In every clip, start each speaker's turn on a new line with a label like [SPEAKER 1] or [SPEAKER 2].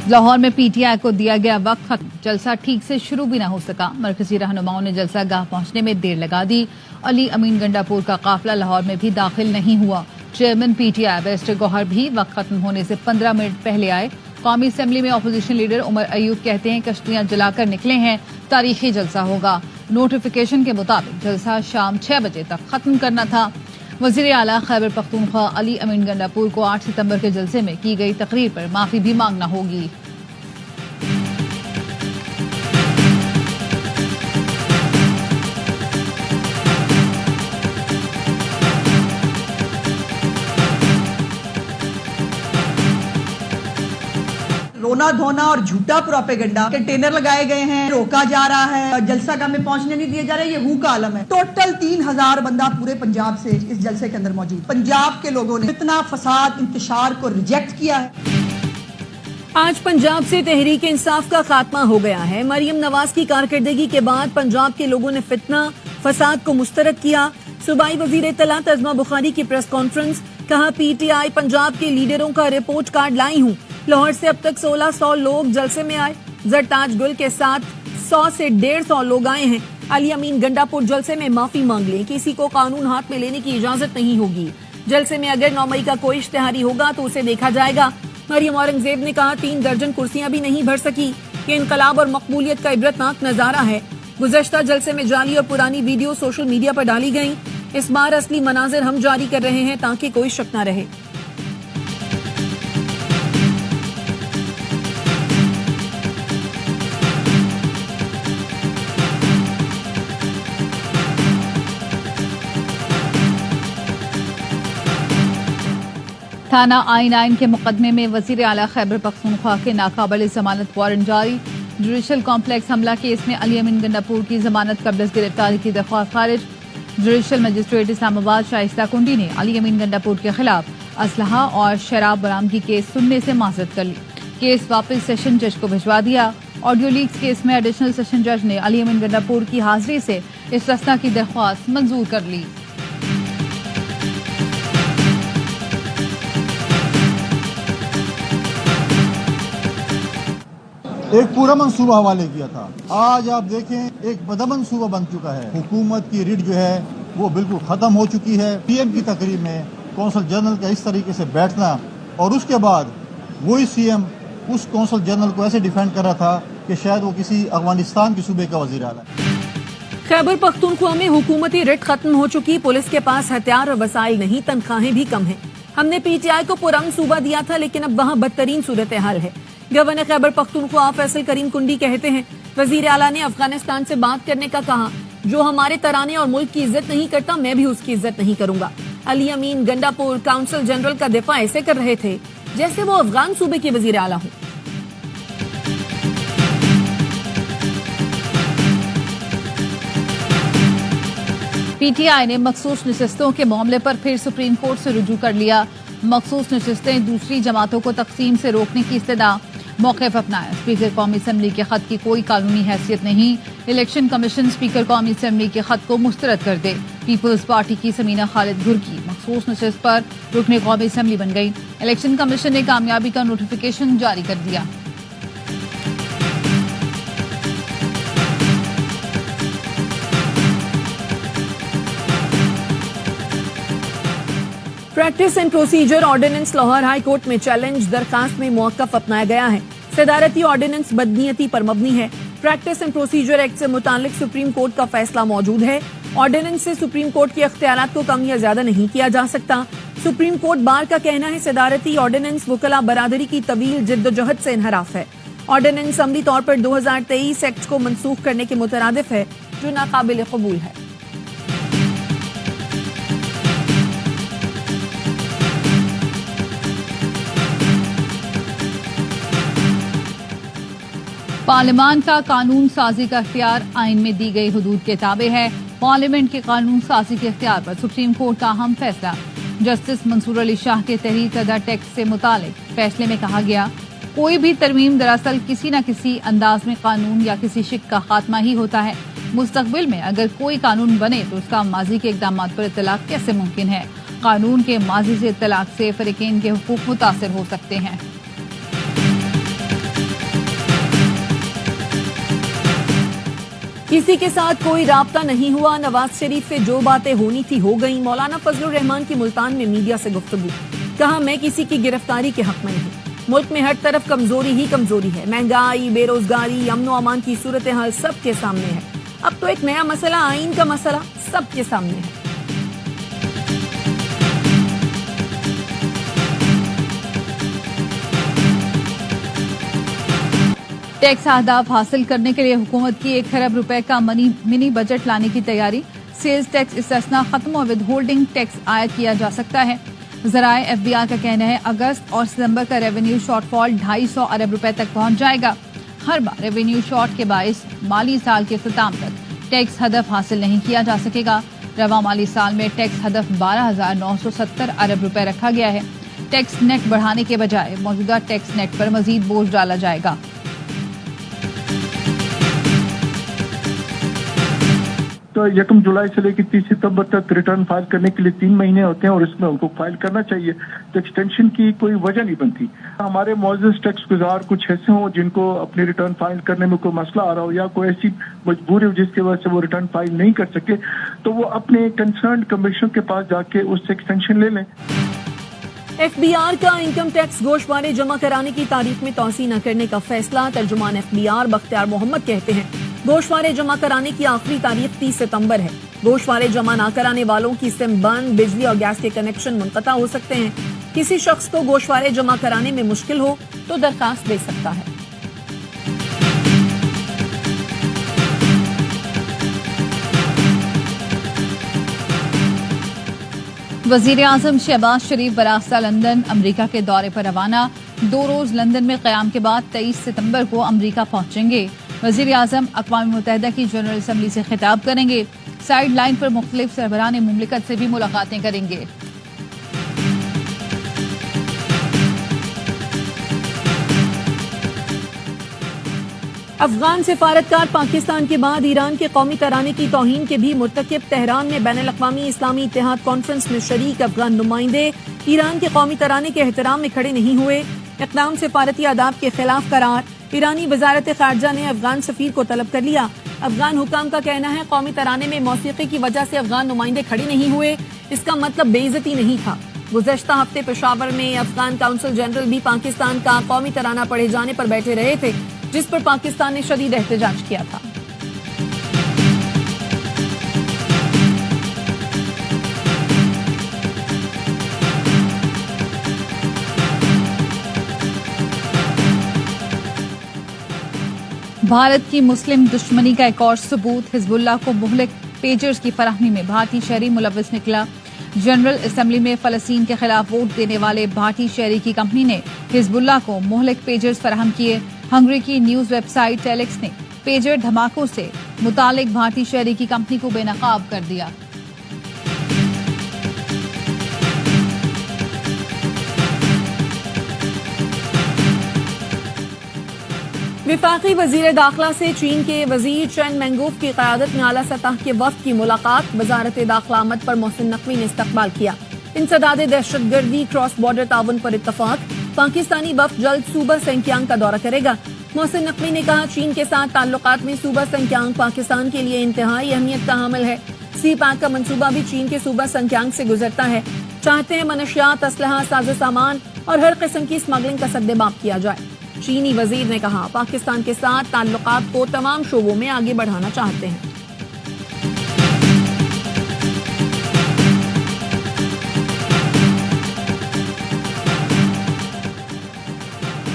[SPEAKER 1] लाहौर में पीटीआई को दिया गया वक्त खत्म, जलसा ठीक से शुरू भी न हो सका। मरकजी रहनुमाओं ने जलसा गाह पहुंचने में देर लगा दी। अली अमीन गंडापुर का काफिला लाहौर में भी दाखिल नहीं हुआ। चेयरमैन पीटीआई बैरिस्टर गौहर भी वक्त खत्म होने से 15 मिनट पहले आए। कौमी असेंबली में अपोजिशन लीडर उमर अयूब कहते हैं कश्तियां जलाकर निकले हैं, तारीखी जलसा होगा। नोटिफिकेशन के मुताबिक जलसा शाम 6 बजे तक खत्म करना था। वजीर आला खैबर पख्तूनख्वा अली अमीन गंडापुर को 8 सितंबर के जलसे में की गई तकरीर पर माफी भी मांगना होगी।
[SPEAKER 2] रोना धोना और झूठा प्रोपेगेंडा, कंटेनर लगाए गए हैं, रोका जा रहा है, जलसा गाह में पहुंचने नहीं दिया जा रहा है, ये हूं का आलम है। टोटल 3000 बंदा पूरे पंजाब से इस जलसे के अंदर मौजूद। पंजाब के लोगों ने इतना फसाद इंतशार को रिजेक्ट किया है।
[SPEAKER 3] आज पंजाब से तहरीक इंसाफ का खात्मा हो गया है। मरियम नवाज की कारकर्दगी के बाद पंजाब के लोगों ने फितना फसाद को मुस्तरद किया। सूबाई वजीर इत्तलात अज़मा बुखारी की प्रेस कॉन्फ्रेंस, कहा पीटीआई पंजाब के लीडरों का रिपोर्ट कार्ड लाई हूँ। लाहौर से अब तक 1600 लोग जलसे में आए। जरताज गुल के साथ 100 से 150 लोग आए हैं। अली अमीन गंडापुर जलसे में माफी मांग लें, किसी को कानून हाथ में लेने की इजाजत नहीं होगी। जलसे में अगर 9 मई का कोई इश्तिहारी होगा तो उसे देखा जाएगा। मरियम औरंगजेब ने कहा 3 दर्जन कुर्सियां भी नहीं भर सकी। ये इनकलाब और मकबूलियत का इबरतनाक नजारा है। गुज़श्ता जलसे में जाली और पुरानी वीडियो सोशल मीडिया पर डाली गई। इस बार असली मनाजिर हम जारी कर रहे हैं ताकि कोई शक न रहे।
[SPEAKER 1] थाना I-9 के मुकदमे में वजीर आला खैबर पख्तूनख्वा के नाकाबिल जमानत वारंट जारी। जुडिशल कॉम्प्लेक्स हमला केस में अली अमीन गंडापुर की जमानत कब्ल गिरफ्तारी की दरख्वास्त खारिज। जुडिशल मजिस्ट्रेट इस्लामाबाद शाइस्ता कुंडी ने अली अमीन गंडापुर के खिलाफ असलहा और शराब बरामदगी केस सुनने से माजरत कर ली। केस वापस सेशन जज को भिजवा दिया। ऑडियो लीक्स केस में एडिशनल सेशन जज ने अली अमीन गंडापुर की हाजिरी से इस्तिस्ना की दरख्वास्त मंजूर कर ली।
[SPEAKER 4] एक पूरा मंसूबा हवाले किया था। आज आप देखें एक बड़ा मंसूबा बन चुका है। हुकूमत की रिट जो है वो बिल्कुल खत्म हो चुकी है। पीएम की तकरीर में कौंसल जनरल का इस तरीके से बैठना और उसके बाद वही सीएम उस कौंसल जनरल को ऐसे डिफेंड कर रहा था कि शायद वो किसी अफगानिस्तान के सूबे का वजीर आला है।
[SPEAKER 3] खैबर पख्तूनख्वा में हुकूमती रिट खत्म हो चुकी। पुलिस के पास हथियार और वसाइल नहीं, तनख्वाहें भी कम हैं। हमने पीटीआई को पुरअमन सूबा दिया था, लेकिन अब वहाँ बदतरीन सूरत हाल है। गवर्नर खैबर पख्तूनख्वा फैसल करीम कुंडी कहते हैं वजीर आला ने अफगानिस्तान से बात करने का कहा। जो हमारे तराने और मुल्क की इज्जत नहीं करता, मैं भी उसकी इज्जत नहीं करूंगा। अली अमीन गंडापुर काउंसिल जनरल का दिफा ऐसे कर रहे थे जैसे वो अफगान सूबे के वजीर आला हों।
[SPEAKER 1] पीटीआई ने मखसूस नशिस्तों के मामले पर फिर सुप्रीम कोर्ट से रुजू कर लिया। मखसूस नशिस्तें दूसरी जमातों को तकसीम से रोकने की इस्तदा मौक़िफ़ अपनाया। स्पीकर कौमी असम्बली के खत की कोई कानूनी हैसियत नहीं। इलेक्शन कमीशन स्पीकर कौमी असम्बली के खत को मुस्तरद कर दे। पीपल्स पार्टी की समीना खालिद घुर्की मखसूस नशिस्त पर रुकने कौमी असम्बली बन गई। इलेक्शन कमीशन ने कामयाबी का नोटिफिकेशन जारी कर दिया।
[SPEAKER 3] Practice and procedure ordinance Lahore High Court में चैलेंज दरखास्त में मौक़िफ़ अपनाया गया है। सदारती ऑर्डिनेंस बदनीयती पर मबनी है। प्रैक्टिस एंड प्रोसीजर एक्ट से मुतालिक सुप्रीम कोर्ट का फैसला मौजूद है। ऑर्डिनेंस से सुप्रीम कोर्ट के अख्तियारात को कम या ज्यादा नहीं किया जा सकता। सुप्रीम कोर्ट बार का कहना है सदारती ऑर्डिनेंस वकला बरादरी की तवील जिद्दोजहद से इनहराफ है। ऑर्डिनेंस अमली तौर पर 2023 एक्ट को मनसूख करने के मुतरादिफ है, जो नाकाबिल कबूल है।
[SPEAKER 1] पार्लियामान का कानून साजी का इख्तियार आइन में दी गई हुदूद के ताबे है। पार्लियामेंट के कानून साजी के इख्तियार पर सुप्रीम कोर्ट का अहम फैसला। जस्टिस मंसूर अली शाह के तहरीर करदा टेक्स्ट से मुतालिक फैसले में कहा गया कोई भी तरमीम दरअसल किसी न किसी अंदाज में कानून या किसी शिक का खात्मा ही होता है। मुस्तकबिल में अगर कोई कानून बने तो उसका माजी के इक़दामात पर इत्तलाक कैसे मुमकिन है। कानून के माजी से इत्तलाक से फरीक़ैन के हुकूक मुतासिर हो सकते हैं।
[SPEAKER 3] کسی کے ساتھ کوئی رابطہ نہیں ہوا، نواز شریف سے جو باتیں ہونی تھی ہو گئیں۔ مولانا فضل الرحمان کی ملتان میں میڈیا سے گفتگو، کہا میں کسی کی گرفتاری کے حق میں نہیں، ملک میں ہر طرف کمزوری ہی کمزوری ہے، مہنگائی، بے روزگاری، امن و امان کی صورتحال سب کے سامنے ہے۔ اب تو ایک نیا مسئلہ، آئین کا مسئلہ سب کے سامنے ہے۔
[SPEAKER 1] ٹیکس اہداف حاصل کرنے کے لیے حکومت کی 1 ارب روپے کا منی بجٹ لانے کی تیاری، سیلز ٹیکس استثنا ختم اور ود ہولڈنگ ٹیکس عائد کیا جا سکتا ہے۔ ذرائع FBR کا کہنا ہے اگست اور ستمبر کا ریونیو شارٹ فال 250 ارب روپے تک پہنچ جائے گا۔ ہر بار ریونیو شارٹ کے باعث مالی سال کے اختتام تک ٹیکس ہدف حاصل نہیں کیا جا سکے گا۔ رواں مالی سال میں ٹیکس ہدف 12,970 ارب روپے رکھا گیا ہے۔ ٹیکس نیٹ بڑھانے کے بجائے موجودہ ٹیکس نیٹ پر مزید بوجھ ڈالا جائے گا۔
[SPEAKER 5] تو 1 جولائی سے لے کے 30 ستمبر تک ریٹرن فائل کرنے کے لیے 3 مہینے ہوتے ہیں اور اس میں ان کو فائل کرنا چاہیے، تو ایکسٹینشن کی کوئی وجہ نہیں بنتی۔ ہمارے معزز ٹیکس گزار کچھ ایسے ہوں جن کو اپنی ریٹرن فائل کرنے میں کوئی مسئلہ آ رہا ہو یا کوئی ایسی مجبوری ہو جس کی وجہ سے وہ ریٹرن فائل نہیں کر سکے، تو وہ اپنے کنسرنڈ کمشنر کے پاس جا کے اس سے ایکسٹینشن لے لیں۔
[SPEAKER 3] FBR کا انکم ٹیکس گوشوارے جمع کرانے کی تاریخ میں توسیع نہ کرنے کا فیصلہ، ترجمان FBR بختیار محمد کہتے ہیں گوشوارے جمع کرانے کی آخری تاریخ 30 ستمبر ہے۔ گوشوارے جمع نہ کرانے والوں کی سم بند، بجلی اور گیس کے کنیکشن منقطع ہو سکتے ہیں۔ کسی شخص کو گوشوارے جمع کرانے میں مشکل ہو تو درخواست دے سکتا ہے۔
[SPEAKER 1] وزیر اعظم شہباز شریف براستہ لندن امریکہ کے دورے پر روانہ، 2 روز لندن میں قیام کے بعد 23 ستمبر کو امریکہ پہنچیں گے۔ وزیر اعظم اقوام متحدہ کی جنرل اسمبلی سے خطاب کریں گے۔ سائیڈ لائن پر مختلف سربراہان مملکت سے بھی ملاقاتیں کریں گے۔
[SPEAKER 3] افغان سفارتکار پاکستان کے بعد ایران کے قومی ترانے کی توہین کے بھی مرتکب، تہران میں بین الاقوامی اسلامی اتحاد کانفرنس میں شریک افغان نمائندے ایران کے قومی ترانے کے احترام میں کھڑے نہیں ہوئے۔ اقدام سفارتی آداب کے خلاف قرار، ایرانی وزارت خارجہ نے افغان سفیر کو طلب کر لیا۔ افغان حکام کا کہنا ہے قومی ترانے میں موسیقی کی وجہ سے افغان نمائندے کھڑے نہیں ہوئے، اس کا مطلب بے عزتی نہیں تھا۔ گزشتہ ہفتے پشاور میں افغان کونسل جنرل بھی پاکستان کا قومی ترانہ پڑھے جانے پر بیٹھے رہے تھے، جس پر پاکستان نے شدید احتجاج کیا تھا۔
[SPEAKER 1] بھارت کی مسلم دشمنی کا ایک اور ثبوت، حزب اللہ کو مہلک پیجرز کی فراہمی میں بھارتی شہری ملوث نکلا۔ جنرل اسمبلی میں فلسطین کے خلاف ووٹ دینے والے بھارتی شہری کی کمپنی نے حزب اللہ کو مہلک پیجرز فراہم کیے۔ ہنگری کی نیوز ویب سائٹ ٹیلیکس نے پیجر دھماکوں سے متعلق بھارتی شہری کی کمپنی کو بے نقاب کر دیا۔
[SPEAKER 3] وفاقی وزیر داخلہ سے چین کے وزیر چین مینگوف کی قیادت میں اعلیٰ سطح کے وفد کی ملاقات، وزارت داخلہ آمد پر محسن نقوی نے استقبال کیا۔ انسداد دہشت گردی، کراس بارڈر تعاون پر اتفاق، پاکستانی وفد جلد صوبہ سنکیانگ کا دورہ کرے گا۔ محسن نقوی نے کہا چین کے ساتھ تعلقات میں صوبہ سنکیانگ پاکستان کے لیے انتہائی اہمیت کا حامل ہے۔ سی پیک کا منصوبہ بھی چین کے صوبہ سنکیانگ سے گزرتا ہے۔ چاہتے ہیں منشیات، اسلحہ، ساز و سامان اور ہر قسم کی اسمگلنگ کا سدباب کیا جائے۔ چینی وزیر نے کہا پاکستان کے ساتھ تعلقات کو تمام شعبوں میں آگے بڑھانا چاہتے ہیں۔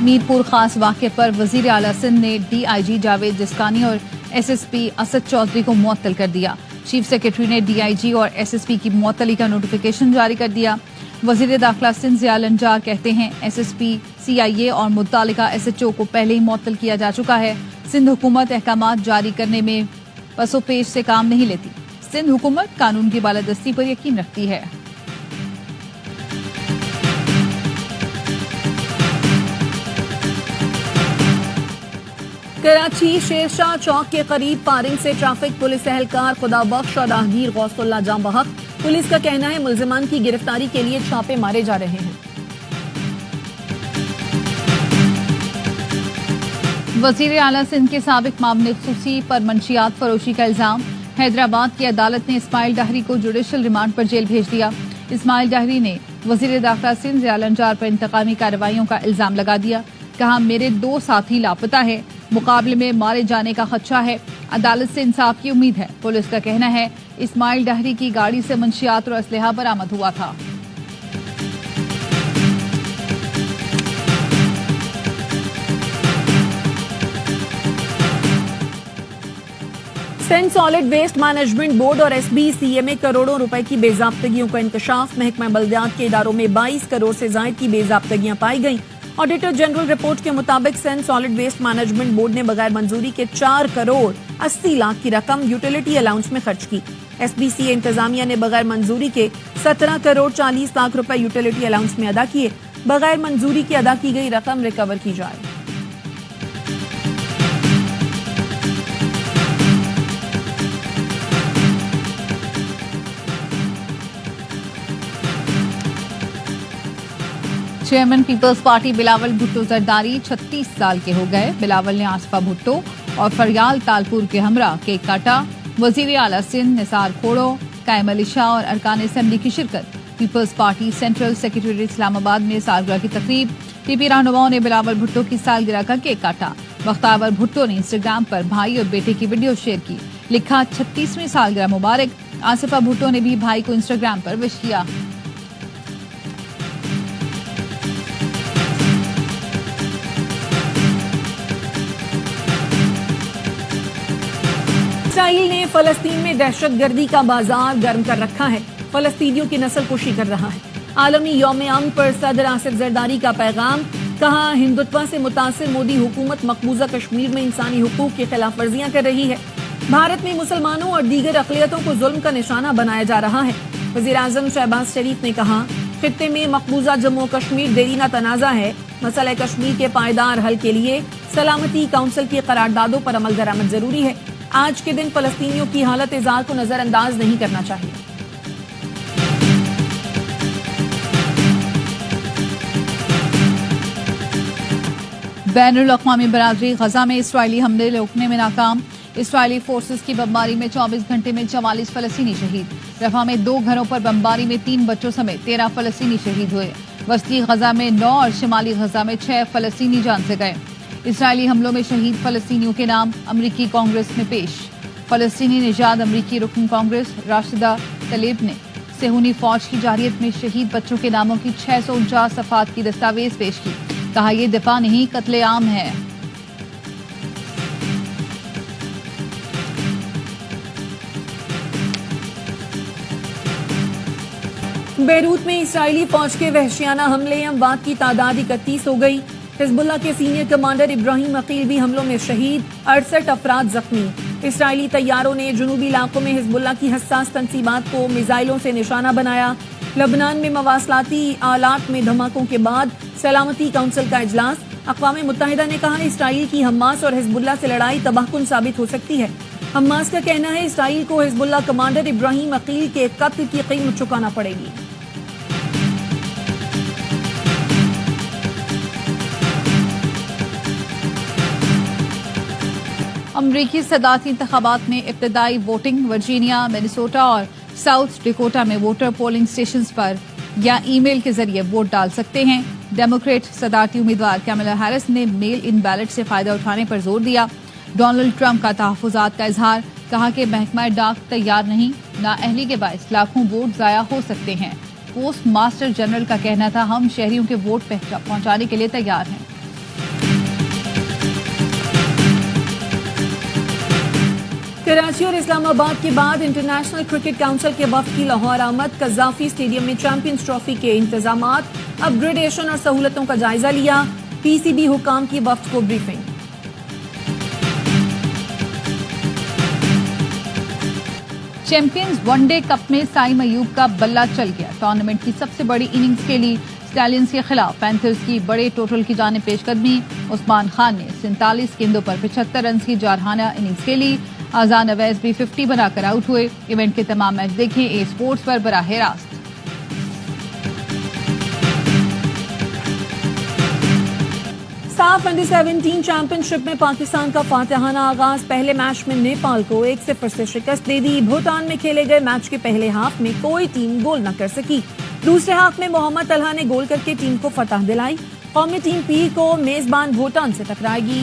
[SPEAKER 1] میرپور خاص واقعے پر وزیر اعلیٰ سندھ نے DIG جاوید جسکانی اور SSP اسد چودھری کو معطل کر دیا۔ چیف سیکرٹری نے DIG اور SSP کی معطلی کا نوٹیفیکیشن جاری کر دیا۔ وزیر داخلہ سندھ ضیاء الانجار کہتے ہیں SSP، CIA اور متعلقہ SHO کو پہلے ہی معطل کیا جا چکا ہے۔ سندھ حکومت احکامات جاری کرنے میں پس و پیش سے کام نہیں لیتی۔ سندھ حکومت قانون کی بالادستی پر یقین رکھتی ہے۔
[SPEAKER 3] کراچی شیر شاہ چوک کے قریب فائرنگ سے ٹریفک پولیس اہلکار خدا بخش اور راہگیر غوث اللہ جاں بحق۔ پولیس کا کہنا ہے ملزمان کی گرفتاری کے لیے چھاپے مارے جا رہے ہیں۔
[SPEAKER 1] वजीर आला सिंध के साबिक मामले खुसूसी पर मंशियात फरोशी का इल्जाम। हैदराबाद की अदालत ने इस्माइल डाहरी को जुडिशल रिमांड पर जेल भेज दिया। इस्माइल डाहरी ने वजीर दाखिला सिंध ज़ियाल अंजार पर इंतकामी कार्रवाइयों का इल्जाम लगा दिया। कहा, मेरे 2 साथी लापता है, मुकाबले में मारे जाने का खदशा है, अदालत से इंसाफ की उम्मीद है। पुलिस का कहना है इस्माइल डाहरी की गाड़ी से मंशियात और असलहा बरामद हुआ था।
[SPEAKER 3] Sindh solid waste management board और SBCA में करोड़ों रुपए की बेजाब्तगियों का इंकशाफ। महकमा बल्दियात के इदारों में 22 करोड़ से जायद की बेजाब्तगियां पाई गईं। ऑडिटर जनरल रिपोर्ट के मुताबिक Sindh solid waste management board ने बगैर मंजूरी के 4 करोड़ 80 लाख की रकम यूटिलिटी अलाउंस में खर्च की। SBCA इंतजामिया ने बगैर मंजूरी के 17 करोड़ 40 लाख रुपए यूटिलिटी अलाउंस में अदा किए। बगैर मंजूरी की अदा की गई रकम रिकवर की जाए।
[SPEAKER 1] Chairman Peoples Party Bilawal Bhutto Zardari 36 साल के हो गए। बिलावल ने आसफा भुट्टो और फरियाल तालपुर के हमरा केक काटा। वजीर आला सिंध निसार खोड़ो, कायम अली शाह और अरकान असेंबली की शिरकत। Peoples Party central secretary Islamabad में सालगिरह की तकरीब। पीपी रहनुमाओं ने बिलावल भुट्टो की सालगिरह का केक काटा। बख्तावर भुट्टो ने इंस्टाग्राम पर भाई और बेटे की वीडियो शेयर की। लिखा, 36वीं सालगिरह मुबारक। आसिफा भुट्टो ने भी भाई को इंस्टाग्राम पर विश किया।
[SPEAKER 3] इसराइल ने फलस्तीन में दहशतगर्दी का बाजार गर्म कर रखा है। फलस्तीनियों की नस्ल कुशी कर रहा है। आलमी यौम अमन पर सदर आसिफ जरदारी का पैगाम। कहा, हिंदुत्व से मुतासिर मोदी हुकूमत मकबूजा कश्मीर में इंसानी हुकूक की खिलाफ वर्जियां कर रही है। भारत में मुसलमानों और दीगर अक़लियतों को जुल्म का निशाना बनाया जा रहा है। वज़ीर आज़म शहबाज शरीफ ने कहा, खित्ते में मकबूजा जम्मू और कश्मीर देरीना तनाज़ा है। मसला कश्मीर के पायदार हल के लिए सलामती काउंसिल की करारदादों पर अमल दरामद जरूरी है। आज के दिन फलस्तीनियों की हालत इज़ार को नजरअंदाज नहीं करना चाहिए।
[SPEAKER 1] बैनुल अक़वामी बरादरी गजा में इसराइली हमले रोकने में नाकाम। इसराइली फोर्सेस की बमबारी में 24 घंटे में 44 फलस्तीनी शहीद। रफा में 2 घरों पर बमबारी में 3 बच्चों समेत 13 फलस्तीनी शहीद हुए। वस्ती गजा में 9 और शिमाली गजा में 6 फलस्तीनी जान से गए। इसराइली हमलों में शहीद फलस्तीनियों के नाम अमरीकी कांग्रेस में पेश। फलस्तीनी निजात अमरीकी रुकन कांग्रेस राशिदा तलेब ने सेहूनी फौज की जारियत में शहीद बच्चों के नामों की 649 सफ़ात की दस्तावेज पेश की। कहा, यह दिफा नहीं कत्ले आम है।
[SPEAKER 3] बेरूत में इसराइली फौज के वहशियाना हमले अमवात की तादाद 31 हो गई। हिजबुल्लाह के सीनियर कमांडर इब्राहिम अकील भी हमलों में शहीद। 68 अफराद जख्मी। इसराइली तैयारों ने जुनूबी इलाकों में हिजबुल्लाह की हसास तंसीबात को मिसाइलों से निशाना बनाया। लबनान में मवासलाती आलात में धमाकों के बाद सलामती काउंसिल का इजलास। अक़वाम मुत्तहिदा ने कहा, इसराइल की हमास और हिजबुल्लाह से लड़ाई तबाहकुन साबित हो सकती है। हमास का कहना है इसराइल को हिजबुल्लाह कमांडर इब्राहिम अकील के कत्ल की कीमत चुकाना पड़ेगी।
[SPEAKER 1] अमरीकी सदारती इंतखाबात में इब्तदाई वोटिंग। वर्जीनिया, मिनेसोटा और साउथ डिकोटा में वोटर पोलिंग स्टेशंस पर या ईमेल के जरिए वोट डाल सकते हैं। डेमोक्रेट सदारती उम्मीदवार कैमला हैरिस ने मेल इन बैलेट से फायदा उठाने पर जोर दिया। डोनाल्ड ट्रंप का तहफ़्फ़ुज़ात का इजहार। कहा कि महकमा डाक तैयार नहीं, नाअहली के बायस लाखों वोट ज़ाया हो सकते हैं। पोस्ट मास्टर जनरल का कहना था, हम शहरियों के वोट पहुंचाने के लिए तैयार हैं।
[SPEAKER 3] कराची और इस्लामाबाद के बाद इंटरनेशनल क्रिकेट काउंसिल के वफ्द की लाहौर आमद। कज़ाफी स्टेडियम में चैंपियंस ट्रॉफी के इंतजामात, अपग्रेडेशन और सहूलतों का जायजा लिया। PCB हुकाम की वफ्द को ब्रीफिंग।
[SPEAKER 1] चैंपियंस वनडे कप में साइम अयूब का बल्ला चल गया। टूर्नामेंट की सबसे बड़ी इनिंग्स खेली। स्टैलियंस के खिलाफ पैंथर्स की बड़े टोटल की जाने पेशकदमी। उस्मान खान ने 47 गेंदों पर 75 रन की जारहाना इनिंग्स खेली। आजान अवैस भी 50 बनाकर आउट हुए। इवेंट के तमाम मैच देखें ए स्पोर्ट्स पर बराह रास्त।
[SPEAKER 3] साफ अंडर-17 चैंपियनशिप में पाकिस्तान का फातिहाना आगाज। पहले मैच में नेपाल को 1-0 से शिकस्त दे दी। भूटान में खेले गए मैच के पहले हाफ में कोई टीम गोल न कर सकी। दूसरे हाफ में मोहम्मद तलहा ने गोल करके टीम को फतह दिलाई। कौमी टीम पीर को मेजबान भूटान से टकराएगी।